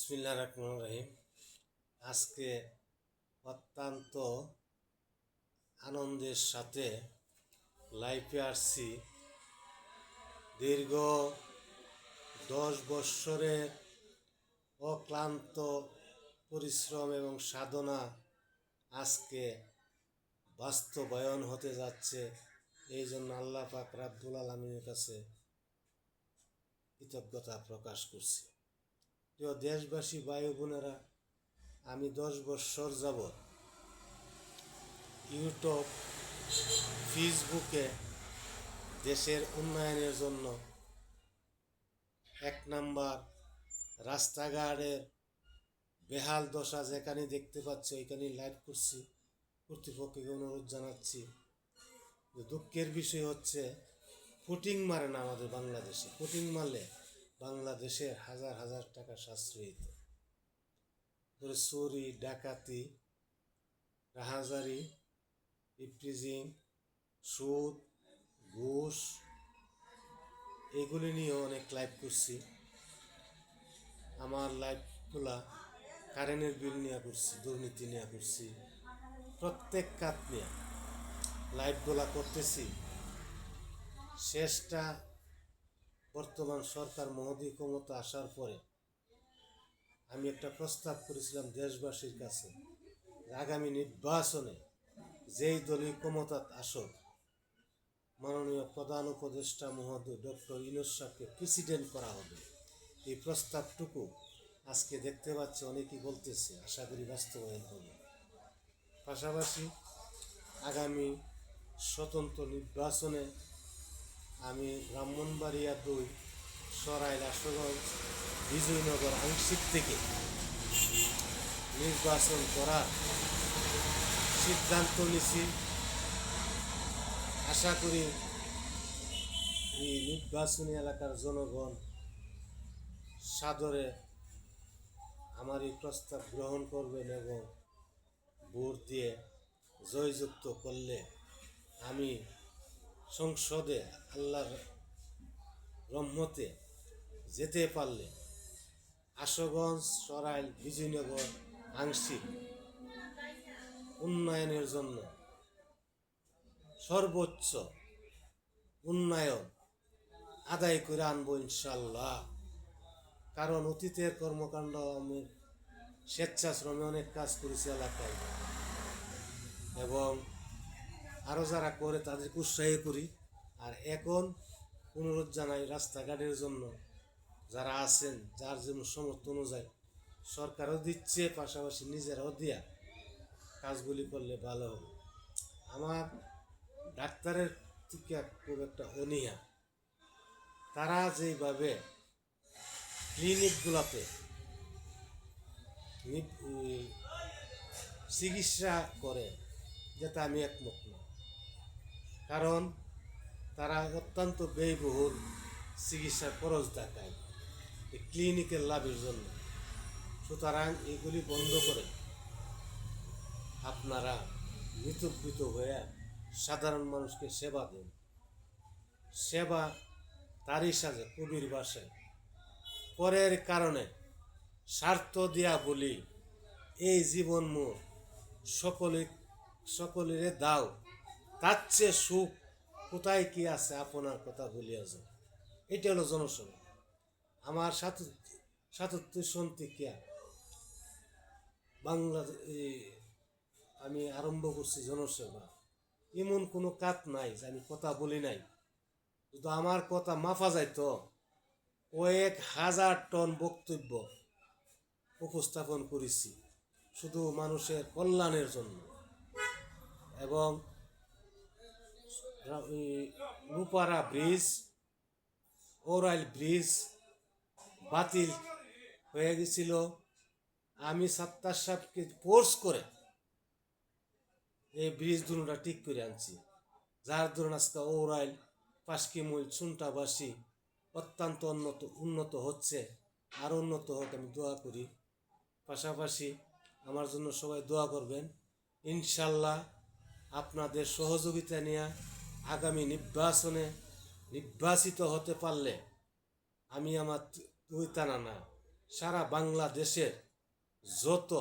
বিসমিল্লাহির রহমানির রহিম। আজকে অত্যন্ত আনন্দের সাথে লাইফে আসছি। দীর্ঘ 10 বৎসরের অক্লান্ত পরিশ্রম এবং সাধনা আজকে বাস্তবায়ন হতে যাচ্ছে। এই জন্য আল্লাহ পাক রাব্বুল আলামিনের কাছে কৃতজ্ঞতা প্রকাশ করছি। প্রিয় দেশবাসী ভাই বোনেরা, আমি 10 বৎসর যাবৎ ইউটিউব, ফেসবুকে দেশের উন্নয়নের জন্য 1 নাম্বার রাস্তাঘাটের বেহাল দশা যেখানে দেখতে পাচ্ছি ওইখানে লাইভ করছি। কর্তৃপক্ষকে অনুরোধ জানাচ্ছি যে দুঃখের বিষয় হচ্ছে ফুটিং মারে না আমাদের বাংলাদেশে। ফুটিং মারলে বাংলাদেশের হাজার হাজার টাকা সাশ্রয়িত। চুরি, ডাকাতি, রাহাজারি, ইফটিজিং, সুদ, ঘুষ এগুলি নিয়েও অনেক লাইভ করছি। আমার লাইভগুলা কারেন্টের বিল নিয়ে করছি, দুর্নীতি নিয়ে করছি, প্রত্যেক কাজ নিয়ে লাইভগুলা করতেছি। শেষটা বর্তমান সরকার মহোদয় ক্ষমতা আসার পরে আমি একটা প্রস্তাব করেছিলাম দেশবাসীর কাছে, আগামী নির্বাচনে যেই দলীয় ক্ষমতা আসুক, মাননীয় প্রধান উপদেষ্টা মহোদয় ডক্টর ইউনূস সাহেবকে প্রেসিডেন্ট করা হবে। এই প্রস্তাবটুকু আজকে দেখতে পাচ্ছি অনেকেই বলতেছে, আশা করি বাস্তবায়ন হবে। পাশাপাশি আগামী স্বতন্ত্র নির্বাচনে আমি ব্রাহ্মণবাড়িয়া 2, সরাইল, আশুগঞ্জ, বিজয়নগর আংশিক থেকে নির্বাচন করার সিদ্ধান্ত নিছি। আশা করি এই নির্বাচনী এলাকার জনগণ সাদরে আমার এই প্রস্তাব গ্রহণ করবেন এবং ভোট দিয়ে জয়যুক্ত করলে আমি সংসদে আল্লাহর রহমতে যেতে পারলে আশুগঞ্জ, সরাইল, বিজয়নগর আংশিক উন্নয়নের জন্য সর্বোচ্চ উন্নয়ন আদায় করে আনবো ইনশাল্লাহ। কারণ অতীতের কর্মকাণ্ড আমি স্বেচ্ছাশ্রমে অনেক কাজ করেছি এলাকায়, এবং আরও যারা করে তাদেরকে উৎসাহ করি। আর এখন অনুরোধ জানাই রাস্তাঘাটের জন্য যারা আছেন, যার জন্য সমর্থ অনুযায়ী সরকারও দিচ্ছে, পাশাপাশি নিজেরাও দিয়া কাজগুলি করলে ভালো হবে। আমার ডাক্তারের থেকে খুব একটা অনীহা, তারা যেইভাবে ক্লিনিকগুলোতে চিকিৎসা করে যেটা আমি একমত না। কারণ তারা অত্যন্ত ব্যয়বহুল চিকিৎসার খরচ দেখায় এই ক্লিনিকের লাভের জন্য। সুতরাং এগুলি বন্ধ করে আপনারা মিতব্যিত হয়ে সাধারণ মানুষকে সেবা দেন। সেবা তারই সাজে কবির বাসায়, পরের কারণে স্বার্থ দিয়া বলি এই জীবন মোর সকলের দাও, তার চেয়ে সুখ কোথায় কি আছে আপনার কথা বলিয়া যাও। এটা হলো জনসেবা। আমার ৭৭ সন থেকে আমি আরম্ভ করছি জনসেবা। এমন কোনো কাজ নাই যে আমি কথা বলি নাই। যদি আমার কথা মাফা যাইতো, কয়েক হাজার টন বক্তব্য উপস্থাপন করেছি শুধু মানুষের কল্যাণের জন্য। এবং রূপারা ব্রিজ, ওরাইল ব্রিজ বাতিল হয়ে গেছিল, আমি সাত্তার সাহেবকে ফোর্স করে এই ব্রিজ দুটা ঠিক করে আনছি, যার ধরুন আজকে ওরাইল, পাঁচকিমুল, চুনটাবাসী অত্যন্ত উন্নত হচ্ছে। আর উন্নত হোক আমি দোয়া করি। পাশাপাশি আমার জন্য সবাই দোয়া করবেন। ইনশাল্লাহ আপনাদের সহযোগিতা নিয়ে আগামী নির্বাচনে নির্বাচিত হতে পারলে আমি আমার দুই টানা না সারা বাংলাদেশের যত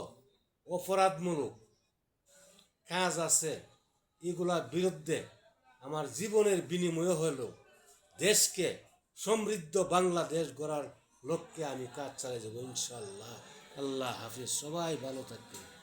অপরাধমূলক কাজ আছে এগুলার বিরুদ্ধে আমার জীবনের বিনিময় হলো দেশকে সমৃদ্ধ বাংলাদেশ গড়ার লক্ষ্যে আমি কাজ চালিয়ে যাবো ইনশাল্লাহ। আল্লাহ হাফিজ, সবাই ভালো থাকবেন।